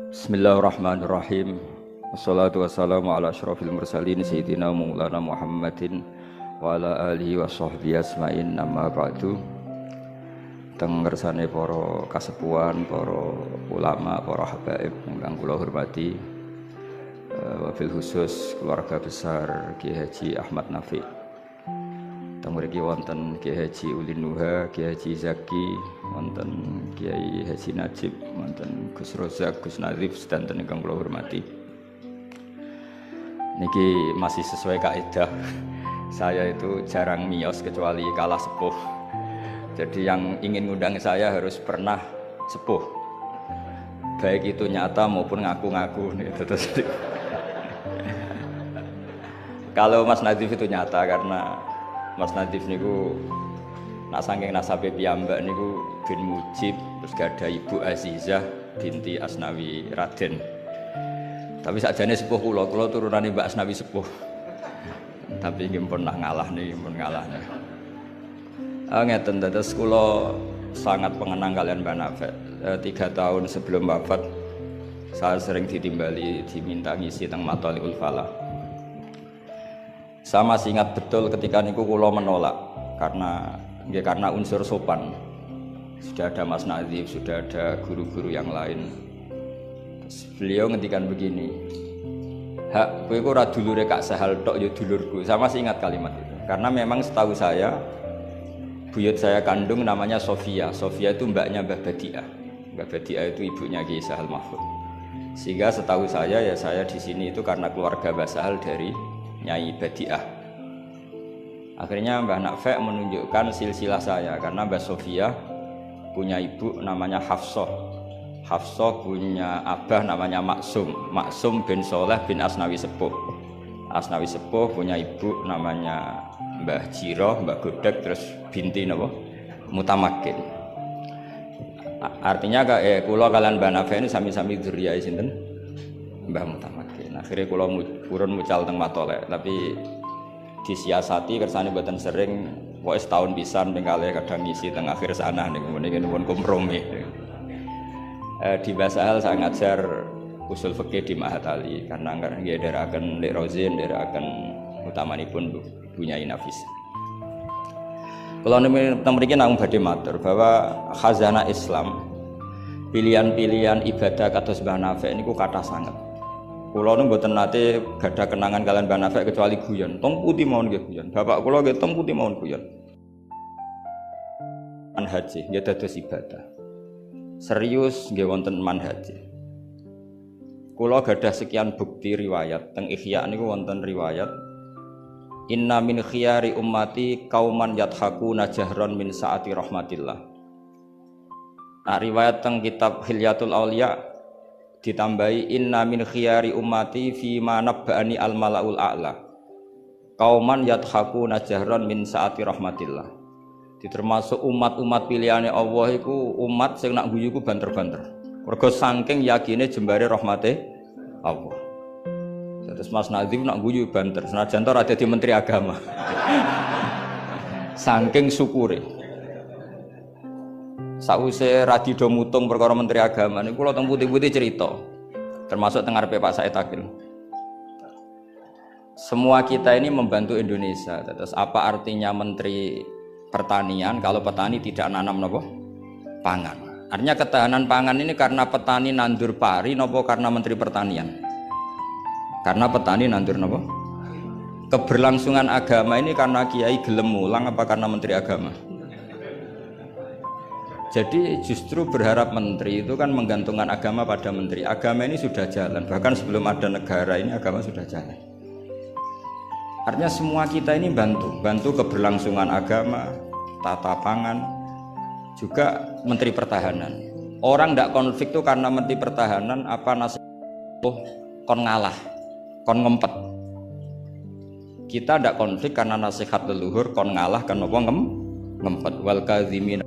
Bismillahirrahmanirrahim. Wassalatu wassalamu ala asyrafil mursalin sayyidina maulana Muhammadin wa ala alihi wa sahbihi asma'in, amma ba'du. Teng ngersane para kasepuhan, para ulama, para habaib ingkang kula hormati, wabil khusus keluarga besar Kiai Haji Ahmad Nafi. Teng mriki wonten Kiai Haji Ulin Nuha, Kiai Haji Zaki, wonten Kiai Haji Najib, wonten Gus Rozak, Gus Nazif, sedanten ingkang kula hormati. Niki masih sesuai kaidah. Saya itu jarang miyos kecuali kalah sepuh. Jadi yang ingin ngundang saya harus pernah sepuh. Baik itu nyata maupun ngaku-ngaku nih. Kalau Mas Nazif itu nyata karena Mas Nadif niku nak saking nasabe piyambak niku bin Mujib, terus gak ada Ibu Azizah binti Asnawi Raden. Tapi sakjane sepuh kula turunane Mbak Asnawi sepuh. Tapi nggih pun ngalah nih, pun ngalah nih. Ngeten dados kula sangat pengenang kalian Mbak Nafek. 3 tahun sebelum wafat saya sering ditimbali diminta ngisi teng Matoliul Falah. Saya masih ingat betul ketika niku kula menolak karena unsur sopan. Sudah ada Mas Nazif, sudah ada guru-guru yang lain. Terus beliau ngendikan begini, "Hak, kowe iku ora dulure Kak Sahal tok ya dulurku." Saya masih ingat kalimat itu. Karena memang setahu saya buyut saya kandung namanya Sofia. Sofia itu mbaknya Mbah Badiah. Mbah Badiah itu ibunya Kiai Sahal Mahfud. Sehingga setahu saya ya saya di sini itu karena keluarga Mbah Sahal dari Nyai Badiah. Akhirnya Mbah Nafek menunjukkan silsilah saya karena Mbah Sofia punya ibu namanya Hafsah. Hafsah punya abah namanya Maksum. Maksum bin Soleh bin Asnawi Sepuh. Asnawi Sepuh punya ibu namanya Mbah Jiroh, Mbah Godek, terus binti napa? Mutamakin. Artinya kula kalian Mbah Nafek ini sami-sami dzurriyahe sinten? Mbah Mutamakin. Akhirnya kula purun mucal teng Matolek, tapi disiasati kersane mboten sering, pokoke setahun pisan ping kalih kadang ngisi teng akhir sana niku meniki pun kompromi. Di Basahal saya ngajar usul fikih di Mahat Ali karena nggih ndherekaken Lek Rozin, ndherekaken utamanipun Bu Nyai Nafis. Kula teng mriki namung badhe matur bahwa khazanah Islam, pilihan-pilihan ibadah kados Mbah Nafek niku kathah sanget. Kula nu mboten nate gadah kenangan kalian Mbah Nafek kecuali guyon. Tong putih mawon nggih guyon. Bapak kula nggih tong putih mawon guyon. Manhaji nggih dados ibadah. Serius nggih wonten manhaji. Kula gadah sekian bukti riwayat teng Ihya niku wonten riwayat inna min khiyari ummati qauman yadhakuna jahran min saati rahmatillah. Nah, riwayat teng kitab Hilyatul Auliya ditambahi inna min khiyari ummati fi ma nabba'ani al malaul a'la qauman yadhakuna jahran min saati rahmatillah. Termasuk umat-umat pilihane Allah iku umat sing nak guyu ku banter-banter. Mergo saking yakine jembare rahmate Allah. Terus Mas Nazif nak guyu banter, senajan to ora dadi menteri agama. Saking syukure. Sakwise radido mutung perkara menteri agama niku kula teng putih-putih cerita. Termasuk teng ngarepe Pak Said Akil. Semua kita ini membantu Indonesia. Terus apa artinya menteri pertanian kalau petani tidak nanam napa? Pangan. Artinya ketahanan pangan ini karena petani nandur pari napa karena menteri pertanian? Karena petani nandur napa? Keberlangsungan agama ini karena kiai gelem mulang apa karena menteri agama? Jadi justru berharap menteri itu kan menggantungkan agama pada menteri. Agama ini sudah jalan, bahkan sebelum ada negara ini agama sudah jalan. Artinya semua kita ini bantu keberlangsungan agama, tata pangan, juga menteri pertahanan. Orang tidak konflik itu karena menteri pertahanan apa nasib kon ngalah, kon ngempet. Kita tidak konflik karena nasihat leluhur kon ngalah kan apa ngempet wal kadzimin.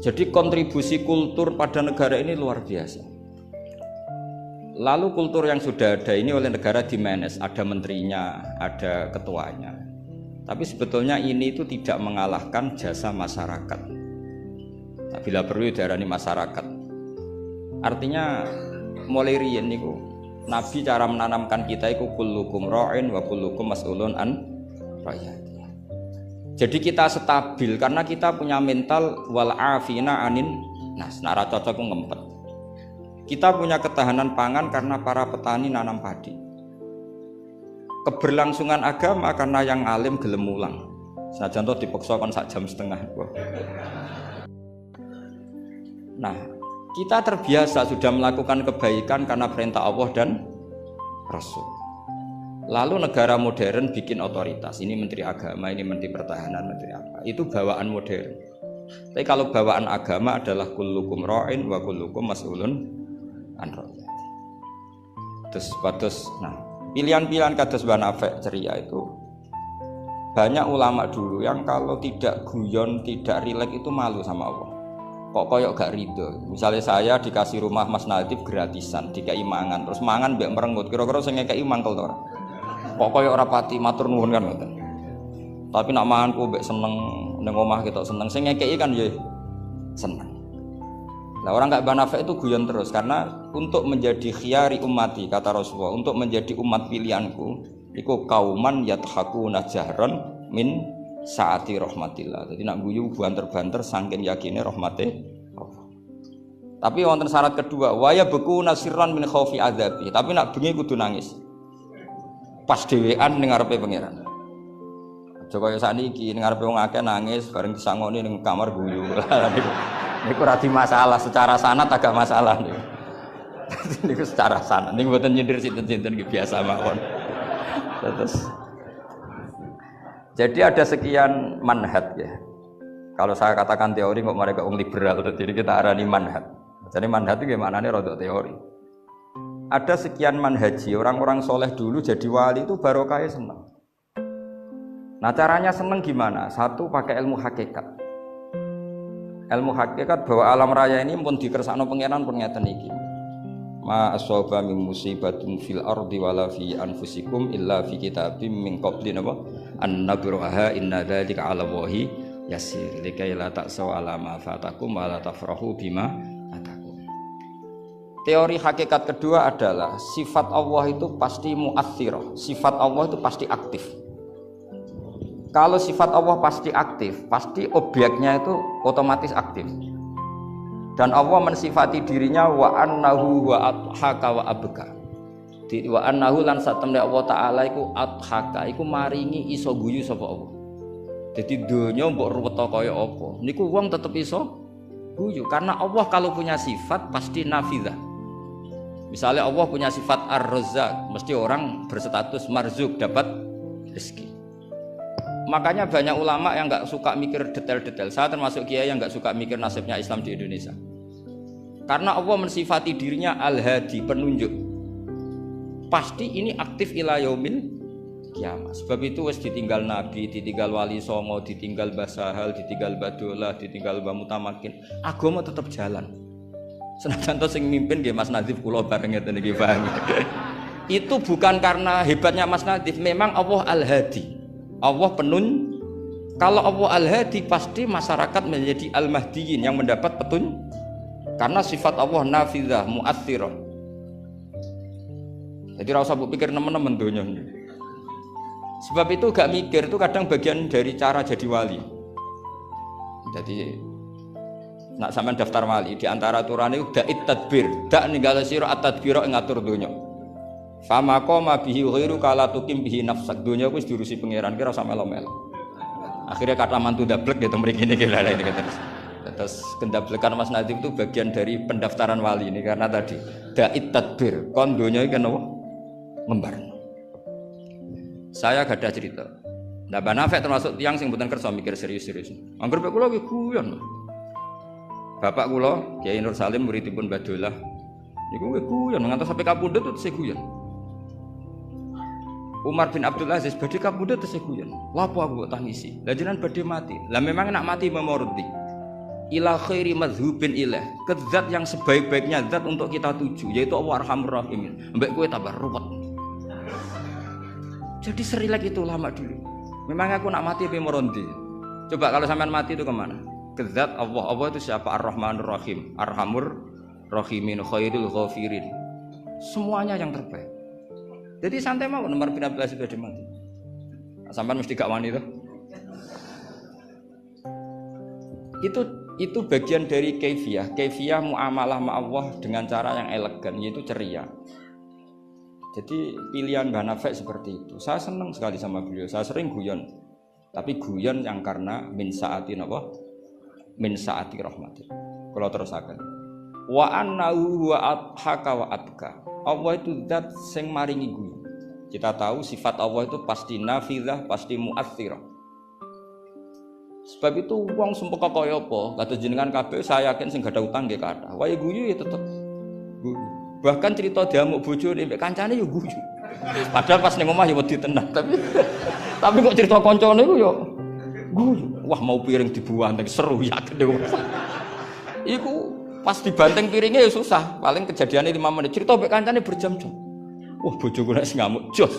Jadi kontribusi kultur pada negara ini luar biasa. Lalu kultur yang sudah ada ini oleh negara dimanage, ada menterinya, ada ketuanya. Tapi sebetulnya ini itu tidak mengalahkan jasa masyarakat. Bila perlu diarani masyarakat. Artinya mulai riyen niku Nabi cara menanamkan kita iku kullukum ra'in wa kullukum mas'ulun an ra'iyati. Jadi kita stabil karena kita punya mental wal afina anin nas. Nara cocok ku ngempet. Kita punya ketahanan pangan karena para petani nanam padi. Keberlangsungan agama karena yang alim gelem mulang. Senajan to dipaksa kon sak jam setengah. Nah, kita terbiasa sudah melakukan kebaikan karena perintah Allah dan Rasul. Lalu negara modern bikin otoritas. Ini menteri agama, ini menteri pertahanan, menteri apa. Itu bawaan modern. Tapi kalau bawaan agama adalah kullukum ra'in wa kullukum mas'ulun an ra'iyati. Terus nah, pilihan-pilihan kados Banafek ceria itu banyak ulama dulu yang kalau tidak guyon, tidak rileks itu malu sama Allah. Kok koyok gak ridho. Misalnya saya dikasih rumah Mas Nadif gratisan, dikai mangan, terus mangan mbek merengut, kira-kira sing ngekeki mangkel to ora? Kok koyok ora pati matur nuwun kan ngoten. Tapi nak manganku mbek seneng ning omah ketok seneng, sing ngekeki kan ya seneng. Nah, orang gak Banafek itu guyon terus karena untuk menjadi khiyari ummati kata Rasulullah, untuk menjadi umat pilihanku, iku kauman yathakuna jahron min saati rahmatillah. Jadi nak guyu banter-banter saking yakine rahmate Allah. Tapi wonten syarat kedua, waya beku nasiran min khaufi adzabi. Tapi nak bengi kudu nangis. Pas dhewean ning ngarepe pangeran. Aja kaya sakniki ning ngarepe wong akeh nangis bareng disangoni ning kamar guyu. Niku ora di masalah, secara sanad agak masalah niku. Niku secara sanad. Niku mboten nyindir sinten-sinten iki biasa mawon. Terus jadi ada sekian manhaj ya. Kalau saya katakan teori kok mereka liberal, jadi kita arani manhaj. Jadi manhaj itu gimana nih rodok teori. Ada sekian manhaji, orang-orang soleh dulu jadi wali itu barokahnya senang. Nah caranya senang gimana? Satu pakai ilmu hakikat. Ilmu hakikat bahwa alam raya ini pun dikersakno pangeran pun ngeten iki. Ma asaba min musibatin fil ardi wala fi anfusikum illa fi kitabim min qabli an nabraha inna dzalika 'ala Allahi yasir likai la ta'saw 'ala ma fatakum wa la tafrahu bima atakum. Teori hakikat kedua adalah sifat Allah itu pasti mu'athirah, sifat Allah itu pasti aktif. Kalau sifat Allah pasti aktif, pasti objeknya itu otomatis aktif. Dan Allah mensifati dirinya wa annahu wa adhaka wa abka. Wa annahu lan satemne Allah taala iku adhaka, iku maringi iso guyu sapa Allah. Jadi donya mbok ruweta kaya apa, niku wong tetep iso guyu karena Allah kalau punya sifat pasti nafidzah. Misalnya Allah punya sifat ar-razzaq, mesti orang berstatus marzuk dapat rezeki. Makanya banyak ulama yang nggak suka mikir detail-detail. Saya termasuk kiai yang nggak suka mikir nasibnya Islam di Indonesia. Karena Allah mensifati dirinya al-hadi, penunjuk. Pasti ini aktif ila yaumil kiamat. Sebab itu wis ditinggal Nabi, ditinggal Wali Songo, ditinggal Mbah Sahal, ditinggal Mbah Dolah, ditinggal Mbah Mutamakin. Agama tetap jalan. Senajan to sing mimpin nggih Mas Nadif kula bareng ngeten iki paham. Itu bukan karena hebatnya Mas Nadif, memang Allah al-hadi. Allah kalau Allah al-hadi pasti masyarakat menjadi al-mahdiyin yang mendapat petunjuk karena sifat Allah nafidzah mu'athirah. Jadi ora usah pikir nemen-nemen donya. Sebab itu gak mikir itu kadang bagian dari cara jadi wali. Jadi nak sampean daftar wali di antara aturane da'it tadbir, dak ninggal sira at-tadbira ngatur donya. Fama qoma bihi ghairu kala tukim bihi nafsak. Dunya wis diurusi pangeran kira sak melo-melo. Akhirnya kata mantu dablek gitu mriki niki lha iki terus. Terus kendablekan Mas Nadif itu bagian dari pendaftaran wali ini karena tadi da'it tadbir kon dunya iki napa ngembar. Saya gak ada cerita. Nah Banafek termasuk tiyang sing mboten kersa mikir serius-serius. Angger kula iki guyon. Bapak kula Kiai Nur Salim muridipun Mbah Dolah. Niku guyon ngantos sampai kapundhut terus guyon. Umar bin Abdul Aziz badhe kapundhut terus guyon. Lha apa aku tangisi? Lah jenengan badhe mati. Lah memang nak mati memoroti. Ila khairi madhubin ilah. Ke zat yang sebaik-baiknya zat untuk kita tuju yaitu Allah Arhamur Rahim. Mbek kowe tambah ruwet. Jadi serilek itu lama dulu. Memang aku nak mati memoroti. Coba kalau sampean mati itu kemana? Ke zat Allah. Allah itu siapa? Ar-Rahmanur Rahim, Arhamur rahimin khairul ghafirin. Semuanya yang terbaik. Jadi santai mau nomor 15 itu ada mati. Sampai mesti gak wani itu bagian dari kaifiyah muamalah ma Allah dengan cara yang elegan, yaitu ceria. Jadi pilihan Mbah Nafek seperti itu. Saya senang sekali sama beliau. Saya sering guyon, tapi guyon yang karena min saati apa? Min saati rahmati. Kalau terusaken. Wa annahu wa adhaka wa abka. Allah itu zat sing maringi guyu. Kita tahu sifat Allah itu pasti nafidzah, pasti mu'athirah. Sebab itu wong sumpah kaya apa, kata jenengan kabeh saya yakin sing gak ada utang nggih kathah. Wae guyu ya tetep guyu. Bahkan cerita diamuk bojone mek kancane ya guyu. Padahal pas ning omah ya wedi tenan, tapi kok cerita kancane iku ya guyu. Wah mau piring dibuang seru yakin deh. Iku pas dibanteng piringnya ya susah. Paling kejadiannya 5 menit. Cerita mek kancane berjam-jam. Wah bojoku nek ngamuk jos.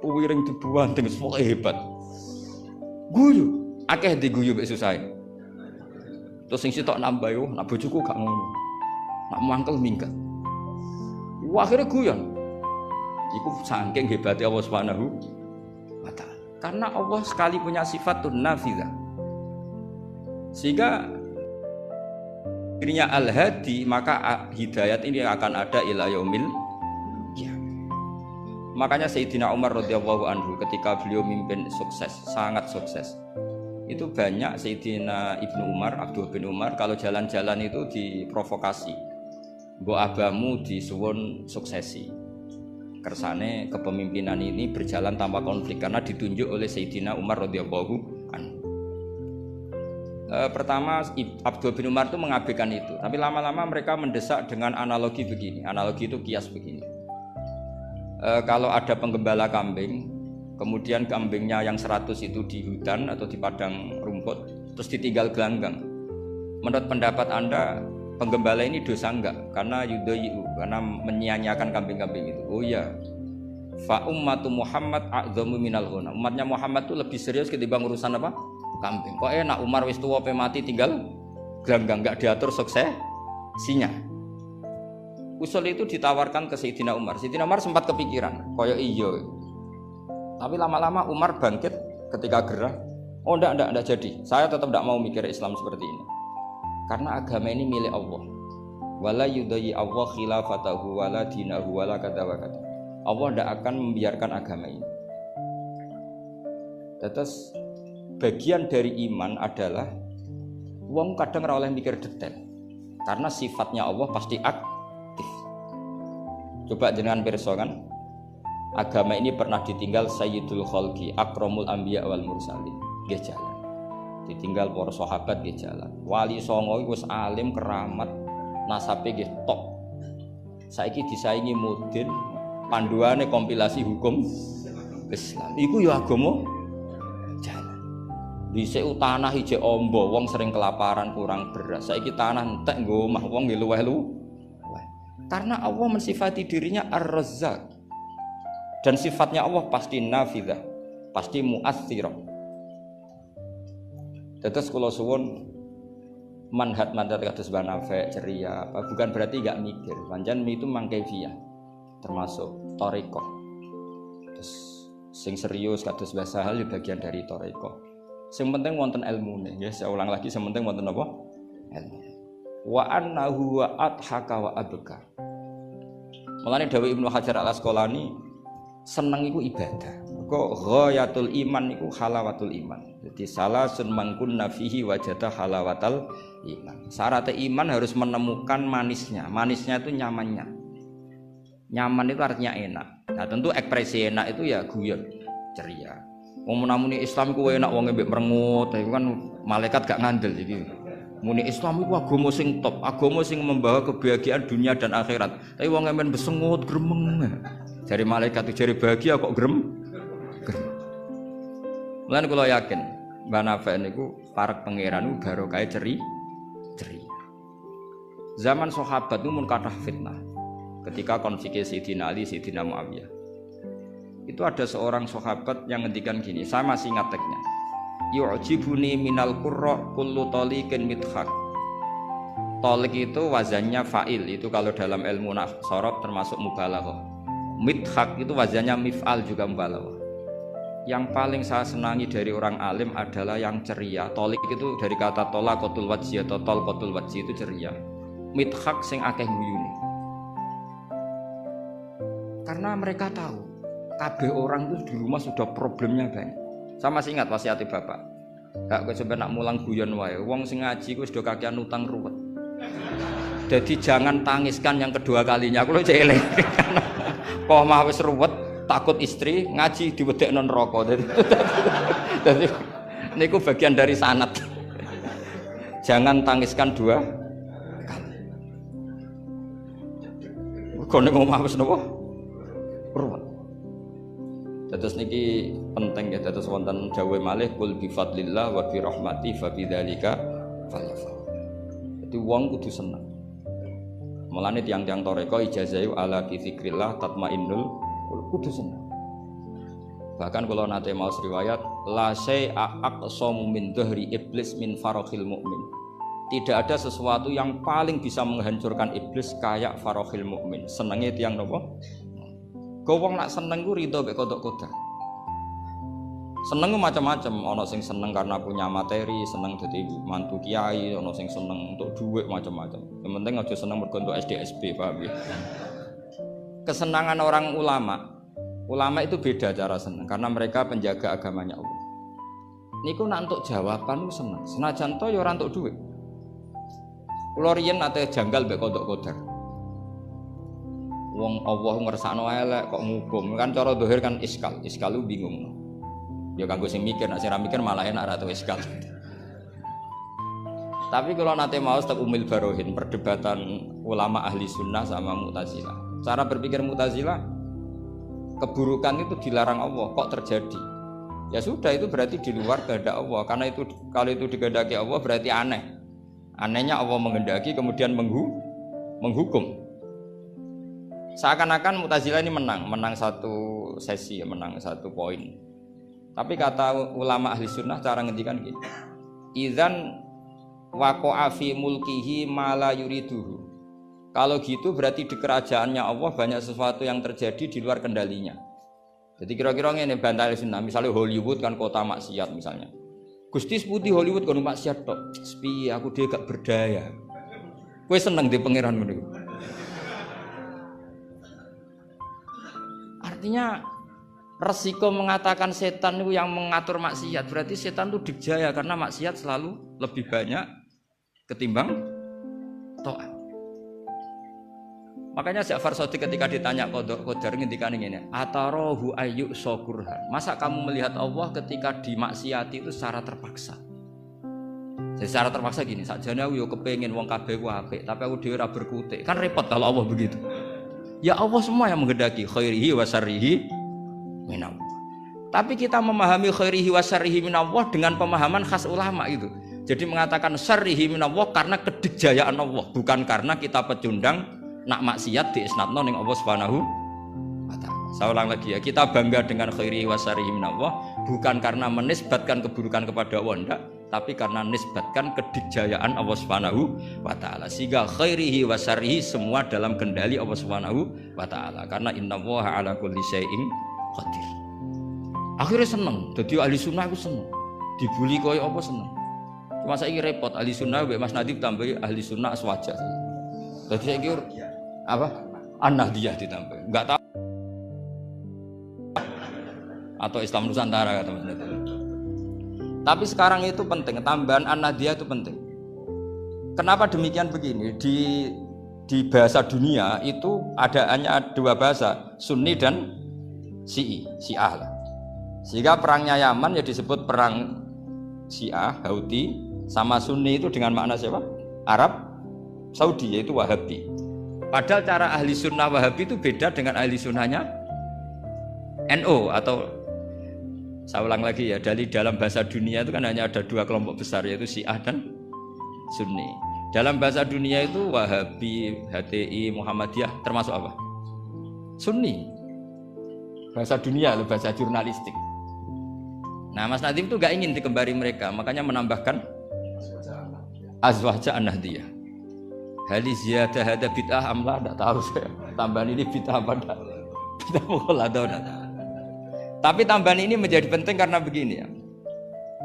Piring dibuang pokoke hebat. Guyu. Akeh diguyu mek susah. Terus sing sitok nambah yo, nak bojoku gak ngono. Nak mangkel minggat. Wah akhirnya guyon. Iku saking hebatnya Allah Subhanahu wa ta'ala. Karena Allah sekali punya sifatun nafidzah. Sehingga dirinya al-hadi, maka hidayat ini akan ada ila yaumil qiyamah. Makanya Sayyidina Umar radhiyallahu anhu ketika beliau mimpin sukses, sangat sukses. Itu banyak Sayyidina Ibnu Umar, Abdul bin Umar kalau jalan-jalan itu diprovokasi. Mbok abamu disuwun suksesi. Kersane kepemimpinan ini berjalan tanpa konflik karena ditunjuk oleh Sayyidina Umar radhiyallahu anhu. Pertama Abdul bin Umar itu mengabaikan itu, tapi lama-lama mereka mendesak dengan analogi begini. Analogi itu kias begini. Kalau ada penggembala kambing, kemudian kambingnya yang 100 itu di hutan atau di padang rumput, terus ditinggal gelanggang. Menurut pendapat Anda, penggembala ini dosa enggak? Karena yudhayu, karena menyia-nyiakan kambing-kambing itu. Oh iya. Fa ummatu Muhammad a'dhamu minal ghunam. Umatnya Muhammad itu lebih serius ketimbang urusan apa? Kambing. Kok enak Umar wis tuwa pe mati tinggal gelanggang, enggak diatur suksesinya. Usul itu ditawarkan ke Sayyidina Umar. Sayyidina Umar sempat kepikiran, koyo iya. Tapi lama-lama Umar bangkit ketika gerah. Oh enggak jadi. Saya tetap enggak mau mikir Islam seperti ini. Karena agama ini milik Allah. Wala yudayyi Allah khilafatahu wala dinahu wala kata wa kata. Allah enggak akan membiarkan agama ini. Terus bagian dari iman adalah wong kadang ora oleh mikir detail. Karena sifatnya Allah pasti aktif. Coba jenengan pirsa kan? Agama ini pernah ditinggal Sayyidul Khalqi, Akramul Anbiya wal Mursalin. Nggih jalan. Ditinggal para sahabat nggih jalan. Wali songo iku wis alim keramat, nasabe nggih top. Saiki disaingi mudin, panduane kompilasi hukum Islam. Iku ya agama jalan. Dhisik tanah ijek ombo, wong sering kelaparan kurang beras. Saiki tanah entek nggo omah wong nggih luweh-luweh. Karena Allah mensifati dirinya Ar-Razzaq. Dan sifatnya Allah pasti nafidzah, pasti mu'athirah. Terus kalau suwun manhat kados Mbah Nafek ceria, bukan berarti enggak mikir. Pancen itu mangkaifiyah, termasuk thariqah. Terus sing serius kados Mbah Sahal bagian dari thariqah. Sing penting wonten ilmune, ya saya ulang lagi, sing penting wonten apa? Ilmu. Wa annahu wa adhaka wa abka. Mulane dawuh Ibnu Hajar Al-Asqalani seneng iku ibadah. Kok ghayatul iman iku halawatul iman. Jadi salasun mangkunna fihi wajada halawatal iman. Syarat iman harus menemukan manisnya. Manisnya itu nyamannya. Nyaman itu artinya enak. Nah, tentu ekspresi enak itu ya guyon, ceria. Wong menamuni Islam ku enak wong mbek merengut, itu kan malaikat gak ngandel iki. Muni Islam itu agama sing top, agama sing membawa kebahagiaan dunia dan akhirat. Tapi wong emen besengut gremeng. Jari malaikat itu jari bahagia kok grem. Mulane kula yakin Mbah Nafek niku parek pangeran barokah ceria. Zaman sahabat itu mun kathah fitnah. Ketika konflik Sayyidina Ali, Sayyidina Muawiyah. Itu ada seorang sahabat yang ngendikan gini, saya masih ingat teksnya. Yu'jibuni minal qurra kullu taliqin mithaq. Tolik itu wazannya fa'il, itu kalau dalam ilmu sorof termasuk mubalaghah. Midhak itu wazannya mif'al juga mubalaghah. Yang paling saya senangi dari orang alim adalah yang ceria. Tolik itu dari kata tolaqatul wajhi atau tolqatul wajhi itu ceria. Midhak sing akeh guyune. Karena mereka tahu kabeh orang itu di rumah sudah problemnya banyak. Saya masih ingat wasiat bapak. Gak kok sampe nak mulang guyon wae. Wong sing ngaji ku wis do kakean utang ruwet. Jadi jangan tangiskan yang kedua kalinya. Aku lho cek eling. Kok mah wis ruwet, takut istri ngaji diwedekno neraka. Dadi niku bagian dari sanad. Jangan tangiskan dua kali. Kok nek omah wis napa? Ruwet. Terus niki penting ya, terus wonten dawuh malih kul bi fadlillah wa bi rahmati fa bidzalika falyafrah. Jadi wong kudu seneng. Mulane tiang-tiang toreko ijazahu ala bi dzikrillah tatmainnul kudu seneng. Bahkan kalau nate maos riwayat la syai'a aqsamu min dhahri iblis min farakhil mukmin. Tidak ada sesuatu yang paling bisa menghancurkan iblis kayak farakhil mukmin. Senenge tiang nopo? Wong nak seneng ku rido mek kodok-kodok. Seneng ku macam-macam, ana sing seneng karena punya materi, seneng dadi mantu kiai, ana sing seneng untuk duit macam-macam. Yang penting aja seneng mergo untuk SDSB, paham ya. Kesenangan orang ulama itu beda cara seneng karena mereka penjaga agamanya Allah. Niku nak untuk jawaban ku seneng. Senajan to ya ora untuk duit. Kula riyen ate janggal mek kodok-kodok. Wong Allah ngersakno elek kok ngukum kan cara zahir kan iskal lu bingung. Ya kanggo sing mikir, nek sing ra mikir malah enak ra tau iskal. Tapi kalau nate maos tak Umil Barohin perdebatan ulama ahli sunnah sama Mu'tazilah. Cara berpikir Mu'tazilah keburukan itu dilarang Allah kok terjadi. Ya sudah itu berarti di luar kehendak Allah karena itu kalau itu dikehendaki Allah berarti aneh. Anehnya Allah menghendaki kemudian menghukum. Seakan-akan Mu'tazilah ini menang satu sesi, menang satu poin. Tapi kata ulama ahli sunnah cara ngendikan gini, idzan waqa'a fi mulkihi ma la yuriduhu. Kalau gitu berarti di kerajaannya Allah banyak sesuatu yang terjadi di luar kendalinya. Jadi kira-kira ngene bantah ahli sunnah, misalnya Hollywood kan kota maksiat misalnya. Gusti putih Hollywood kan maksiat tok. Sepi aku dia gak berdaya. Kowe seneng di pangeran ngono. Artinya resiko mengatakan setan itu yang mengatur maksiat berarti setan itu dikjaya karena maksiat selalu lebih banyak ketimbang taat. Makanya Ja'far Shadiq ketika ditanya Qadar ngendikan ngene, "Atarahu ayyu syukurhan." Masa kamu melihat Allah ketika dimaksiati itu secara terpaksa? Jadi secara terpaksa gini, sakjane aku yo kepengin wong kabeh ku apik, tapi aku dhewe ora berkutik. Kan repot kalau Allah begitu. Ya Allah semua yang menghendaki khairihi wa syarrihi minallah. Tapi kita memahami khairihi wa syarrihi minallah dengan pemahaman khas ulama itu. Jadi mengatakan syarrihi minallah karena kedikjayaan Allah, bukan karena kita pecundang nak maksiat diisnadno ning Allah Subhanahu wa taala. Saya ulang lagi ya, kita bangga dengan khairihi wa syarrihi minallah bukan karena menisbatkan keburukan kepada Allah enggak, tapi karena nisbatkan kedikjayaan Allah Subhanahu wa taala. Sehingga khairihi wa syarrihi semua dalam kendali Allah Subhanahu wa taala. Karena innallaha ala kulli syai'in qadir. Akhirnya seneng, dadi ahli sunnah aku seneng. Dibuli koyo apa seneng. Cuma saiki repot ahli sunnah mbek Mas Nadib tambahi ahli sunnah aswaja. Dadi saiki apa? An-Nahdiyah ditambah. Enggak tahu atau Islam Nusantara kata Mas Nadib. Tapi sekarang itu penting, tambahan An-Nahdiyah itu penting. Kenapa demikian begini? Di bahasa dunia itu hanya dua bahasa, Sunni dan Syiah lah. Sehingga perangnya Yaman ya disebut perang Syiah, Houthi, sama Sunni itu dengan makna siapa? Arab Saudi, yaitu Wahabi. Padahal cara ahli sunnah Wahabi itu beda dengan ahli sunnahnya NO atau saya ulang lagi ya, dari dalam bahasa dunia itu kan hanya ada dua kelompok besar yaitu Syiah dan Sunni. Dalam bahasa dunia itu Wahabi, HTI, Muhammadiyah termasuk apa? Sunni. Bahasa dunia loh, bahasa jurnalistik. Nah Mas Nadim itu gak ingin dikembari mereka, makanya menambahkan Azwaja An-Nahdiyah. Hali ziyadah hada bid'ah amla enggak tahu saya. Tambahan ini bid'ah apa enggak? Bid'ah mukhaladhah. Tapi tambahan ini menjadi penting karena begini ya.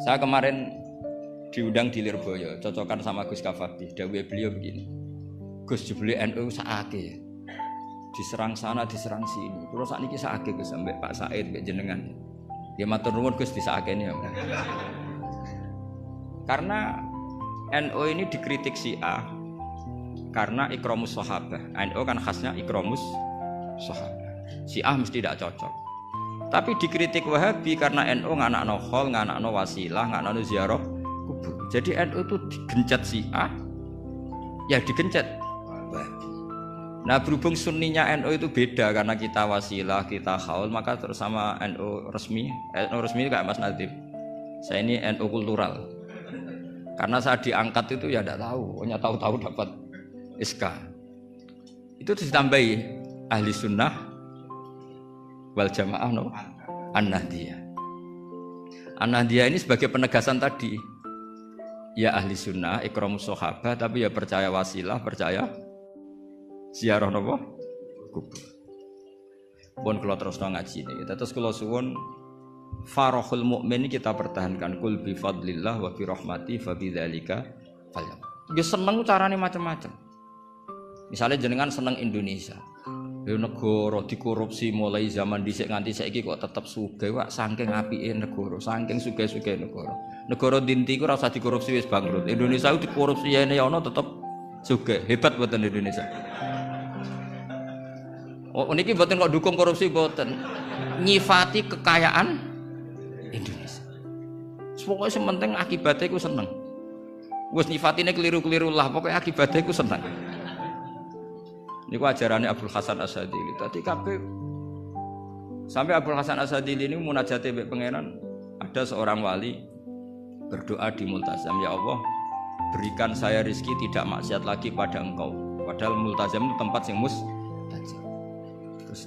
Saya kemarin diundang di Lirboyo, cocokan sama Gus Kafati. Dawuh beliau begini. Gus jebule NU sakake. Diserang sana, diserang sini. Kulo sakniki sakake Gus sampai Pak Said mbek jenengan. Ya matur nuwun Gus disakeni ya. Karena NU ini dikritik Syiah karena ikramus sahabah. NU kan khasnya ikramus sahabah. Syiah mesti tidak cocok. Tapi dikritik Wahabi karena NU nganakno khol, nganakno wasilah, nganakno ziarah kubur. Jadi NU itu digencet Syiah, ya digencet Wahabi. Nah berhubung sunninya NU itu beda karena kita wasilah, kita khaul, maka terus sama NU resmi kayak Mas Nadib. Saya ini NU kultural. Karena saya diangkat itu ya tidak tahu, hanya tahu-tahu dapat SK. Itu ditambahi ahli sunnah wal jamaah no An-Nahdiyah. An-Nahdiyah ini sebagai penegasan tadi. Ya ahli sunnah, ikramus sahabah, tapi ya percaya wasilah, percaya ziarah napa? Kubur. Pun kula terusno ngaji niki. Terus kula suwun farahul mukmin kita pertahankan kul bi fadlillah wa bi rahmati fa bidzalika falyam. Ya seneng carane macam-macam. Misalnya jenengan seneng Indonesia. Ya negara dikorupsi mulai zaman dhisik nganti saiki kok tetep sugih wae saking apike negara, saking sugih-sugih negara. Negara dinti ku ora usah dikorupsi wis bangkrut. Indonesia ku dikorupsi yen ana tetep sugih. Hebat mboten Indonesia. Oh niki mboten kok dukung korupsi mboten. Nyifati kekayaan Indonesia. Pokoke sing penting akibate ku seneng. Wis nyifatine keliru-keliru lah, pokoke akibate ku seneng. Niku ajarannya Abdul Hasan As-Sadili. Tadi kabeh sampai Abdul Hasan As-Sadili ini munajate mbek pangeran, ada seorang wali berdoa di multazam, ya Allah, berikan saya rezeki tidak maksiat lagi pada Engkau. Padahal multazam itu tempat sing mustajab. Terus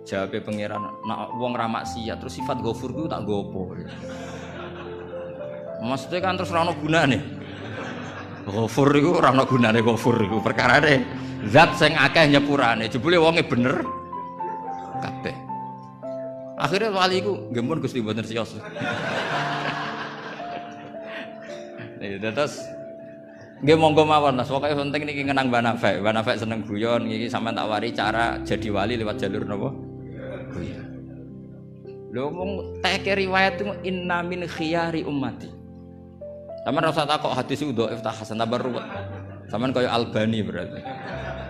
jawab pangeran, nak wong ra maksiat terus sifat ghafur ku tak gopo. Maksudnya kan terus ora ono gunane. Ghafur iku ora ono gunane ghafur iku perkarane zat sing akeh nyepurane, jebule wonge bener kabeh. Akhirnya wali iku nggih mun Gusti mboten siyos. Terus nggih monggo mawon Mas, pokoke penting niki ngenang Mbah Nafek. Mbah Nafek seneng guyon iki sampean tak wari cara jadi wali lewat jalur napa? Guyon. Lho wong teke riwayat itu inna min khiyari ummati. Sampeyan ora usah takok hadis itu dhaif ta hasan tabar ruwet. Sampeyan kaya Albani berarti.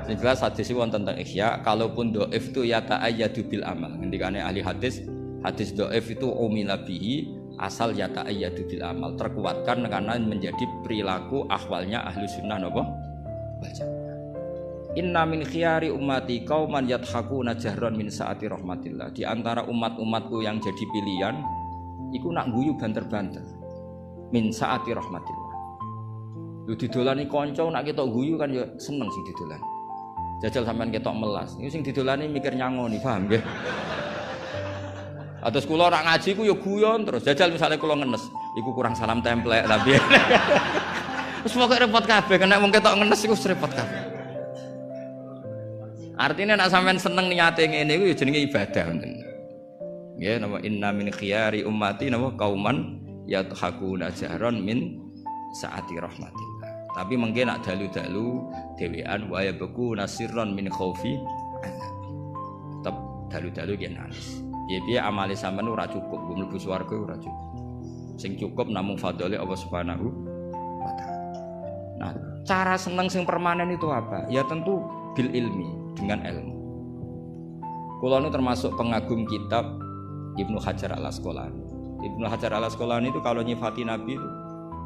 Sing jelas hadis itu wonten tentang ihya, kalaupun dhaif itu ya ta'ayyadu bil amal. Ngendikane ahli hadis, hadis dhaif itu umila bihi asal ya ta'ayyadu bil amal, terkuatkan karena menjadi perilaku ahwalnya ahli sunnah napa? Baca. Inna min khiyari ummati qauman yadhakuna jahran min saati rahmatillah. Di antara umat-umatku yang jadi pilihan iku nak guyu banter-banter min saati rahmatillah. Lu didolani kanca nak ketok guyu kan ya seneng sing didolani. Jajal sampean ketok melas. Niku sing didolani mikir nyangoni, paham nggih? Atus kula ora ngaji ku ya guyon terus. Jajal misalnya kula ngenes, iku kurang salam templek tapi. Wis pokoke repot kabeh, kena wong ketok ngenes iku repot kabeh. Artinya nek sampean seneng niate ngene iku ya jenenge ibadah ngoten. Nggih, napa inna min khiyari ummati napa qauman yadhakuna jahran min saati rahmatillah. Tapi mungkin nak dalu-dalu dhewean wa yabku nasirron min khaufi tetep dalu-dalu yen nangis. Piye-piye amale sampean ora cukup, mlebu swarga ora cukup. Sing cukup namung fadhole Allah Subhanahu wa taala. Nah, cara seneng sing permanen itu apa? Ya tentu bil ilmi, dengan ilmu. Kula nu termasuk pengagum kitab Ibnu Hajar Al-Asqalani. Ibnu Hajar Al-Asqalani itu kalau nyifati Nabi itu,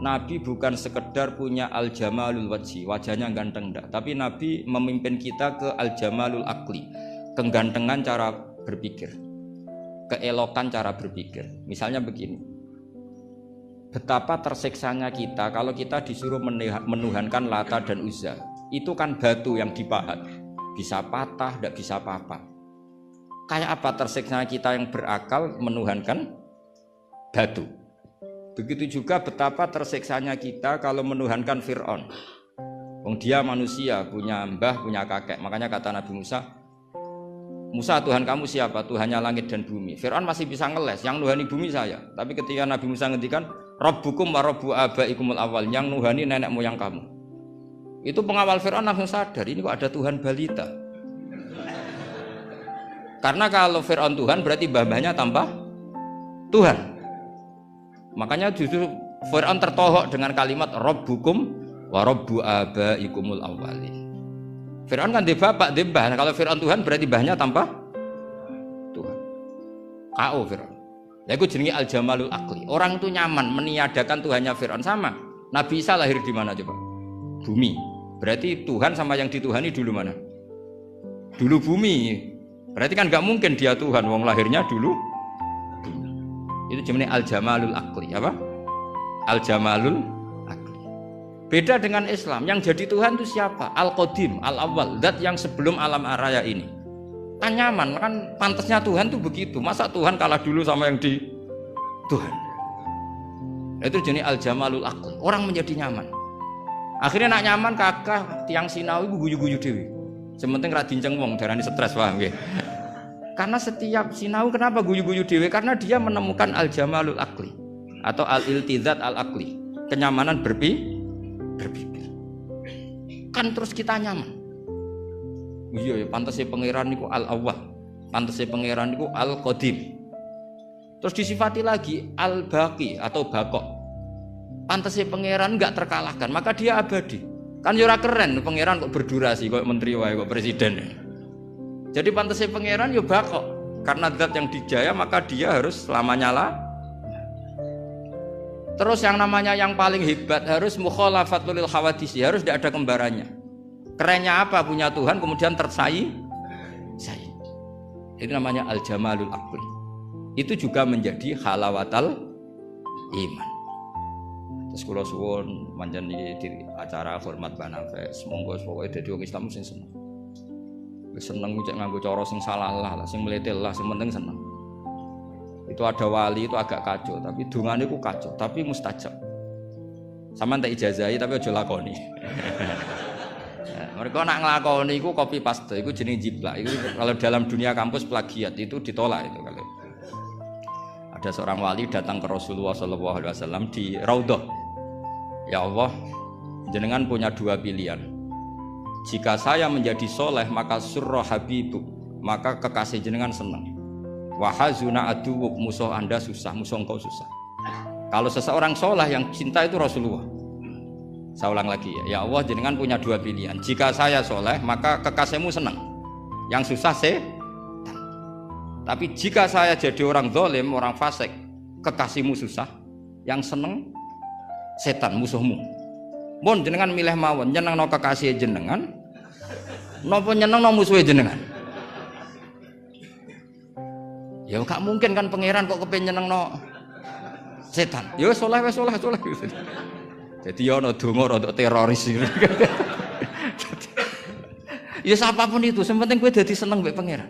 Nabi bukan sekedar punya al-jamalul wajhi, wajahnya ganteng enggak, tapi Nabi memimpin kita ke al-jamalul akli, kegantengan cara berpikir, keelokan cara berpikir. Misalnya begini, betapa tersiksanya kita kalau kita disuruh menuhankan Lata dan Uzza. Itu kan batu yang dipahat, bisa patah, tidak bisa apa-apa. Kayak apa tersiksanya kita yang berakal menuhankan batu. Begitu juga betapa tersiksanya kita kalau menuhankan Fir'aun. Wong dia manusia, punya mbah, punya kakek. Makanya kata Nabi Musa, Musa Tuhan kamu siapa? Tuhannya langit dan bumi. Fir'aun masih bisa ngeles, yang nuhani bumi saya. Tapi ketika Nabi Musa ngendikan, Rabbukum wa Rabbu abaikumul awal, yang nuhani nenek moyang kamu. Itu pengawal Fir'aun langsung sadar, ini kok ada Tuhan balita. Karena kalau Fir'aun Tuhan berarti mbah-mbahnya tambah Tuhan. Makanya justru Fir'aun tertohok dengan kalimat Rabbukum wa Rabbu abaikumul awwalin. Fir'aun kan di bapak, di mbah. Kalau Fir'aun Tuhan berarti mbahnya tanpa Tuhan. KO Fir'aun. Ya itu jenenge al-jamalul aqli. Orang itu nyaman meniadakan Tuhannya Fir'aun. Sama Nabi Isa lahir di mana coba? Bumi. Berarti Tuhan sama yang dituhani dulu mana? Dulu bumi. Berarti kan nggak mungkin dia Tuhan. Wong lahirnya dulu bumi. Itu jenenge al-jamalul aqli. Apa? Al-jamalul. Beda dengan Islam, yang jadi Tuhan itu siapa? Al-Qadim, Al-Awwal, zat yang sebelum alam raya ini. Kan nyaman, kan pantasnya Tuhan itu begitu. Masa Tuhan kalah dulu sama yang di Tuhan? Itu jenis Al-Jamalul Aql. Orang menjadi nyaman. Akhirnya nak nyaman kakak tiang sinau itu guyu-guyu dewi. Sementing ra dinceng wong, darani stres, paham nggih? Karena setiap sinau kenapa guyu-guyu dewi? Karena dia menemukan Al-Jamalul Aqli atau Al-Iltizat Al-Aqli, kenyamanan berpikir. Kan terus kita nyaman. Iya ya, pantasnya pangeran niku al-awwal, pantasnya pangeran niku al-qadim. Terus disifati lagi al-baqi atau baqo. Pantasnya pangeran enggak terkalahkan, maka dia abadi. Kan yo ora keren pangeran kok berdurasi kok menteri wae kok presiden. Jadi pantasnya pangeran yo baqo. Karena zat yang dijaya maka dia harus selamanya lah. Terus yang namanya yang paling hebat harus mukhalafatul lil hawadis, harus tidak ada kembarannya. Kerennya apa? Punya Tuhan kemudian tersaing. Itu namanya al-jamalul aqli. Itu juga menjadi halawatal iman. Terus kula suwun pancen di acara hormat Banafes, monggo pokoke dadi wong Islam sing seneng. Wis seneng cek nganggo cara sing salah lah, sing mletel lah, sing penting seneng. Itu ada wali itu agak kacau, tapi dungane ku kacau, tapi mustajab. Sama tak ijazahi tapi aja lakoni. Mereka nak nglakoni iku copy paste, iku jenenge jiplak. Iku kalau dalam dunia kampus plagiat itu ditolak itu kalau. Ada seorang wali datang ke Rasulullah SAW di Raudhah. Ya Allah, jenengan punya dua pilihan. Jika saya menjadi soleh maka surra habibu, maka kekasih jenengan senang. Wahazuna aduwuk, musuh anda susah, musuh engkau susah. Kalau seseorang soleh yang cinta itu Rasulullah. Saya ulang lagi ya, ya Allah jenengan punya dua pilihan. Jika saya soleh maka kekasihmu senang, yang susah setan. Tapi jika saya jadi orang zalim, orang fasik, kekasihmu susah, yang senang setan, musuhmu. Mon jenengan milih mawon, nyenengno kekasih jenengan, napa nyenengno musuhe jenengan? Ya gak mungkin kan pangeran kok kepen nyenengno setan. Ya soleh wis soleh. Jadi ya ana donga rada teroris. Ya siapapun itu, yang penting kowe dadi seneng mbek pangeran.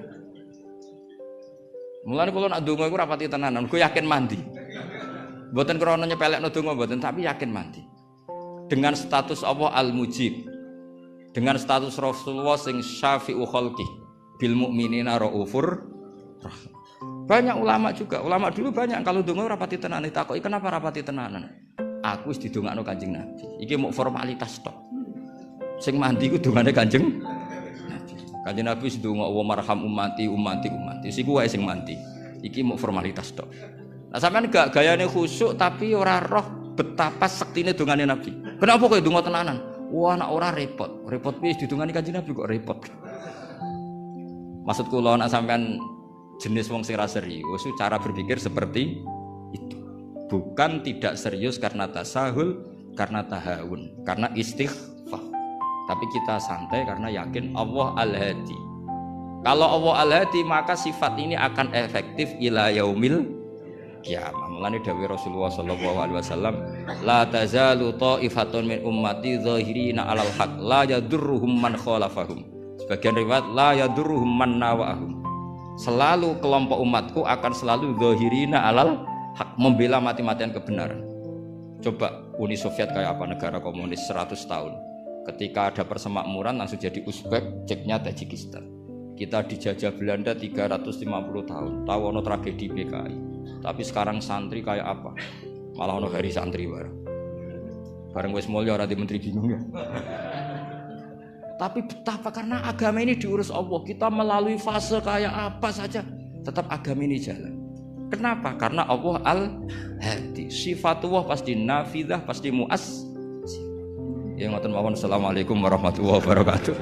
Mulane kula nak donga iku ora pati tenanan, kowe yakin mandi. Mboten krana nyepelekno donga mboten, tapi yakin mandi. Dengan status Allah al-mujib. Dengan status Rasulullah sing syafi'u khalqi bil mukminina raufur rahim. Banyak ulama juga, ulama dulu banyak kalau donga ora pati tenanan, ditakoki kenapa ora pati tenanan? Aku wis didongakno Kanjeng Nabi. Iki mau formalitas tok. Sing mandi ku dongane Kanjeng Nabi. Kanjeng Nabi wis ndonga wa marham ummati. Siku wae sing mandi. Iki mau formalitas tok. Nah sampean gak gayane khusyuk tapi ora roh betapa sektine dongane Nabi. Kenapa kok donga tenanan? Wah nek ora repot. Repot wis didongani Kanjeng Nabi kok repot. Maksud kula nek sampean jenis wong sing ra serius, cara berpikir seperti itu. Bukan tidak serius karena tasahul, karena tahawun, karena istighfar. Tapi kita santai karena yakin Allah Al-Hadi. Kalau Allah Al-Hadi maka sifat ini akan efektif ila yaumil kiamah. Mulane dawuh Rasulullah sallallahu alaihi wasallam, la tazalu ta'ifatun min ummati zahirina 'alal haq, la yadurruhum man khalafahum. Sebagian riwayat la yadurruhum man nawa'ahum. Selalu kelompok umatku akan selalu zahirina 'alal haq, membela mati-matian kebenaran. Coba Uni Soviet kayak apa, negara komunis 100 tahun. Ketika ada persemakmuran langsung jadi Uzbek, ceknya Tajikistan. Kita dijajah Belanda 350 tahun. Tahu ono tragedi PKI. Tapi sekarang santri kayak apa? Malah ono hari santri bareng. Bareng wis mulya ora di menteri bingung ya. Tapi betapa karena agama ini diurus Allah, kita melalui fase kayak apa saja tetap agama ini jalan. Kenapa? Karena Allah Al-Hadi. Sifatullah pasti nafidah, pasti muas. Ya ngoten mawon. Assalamualaikum warahmatullahi wabarakatuh.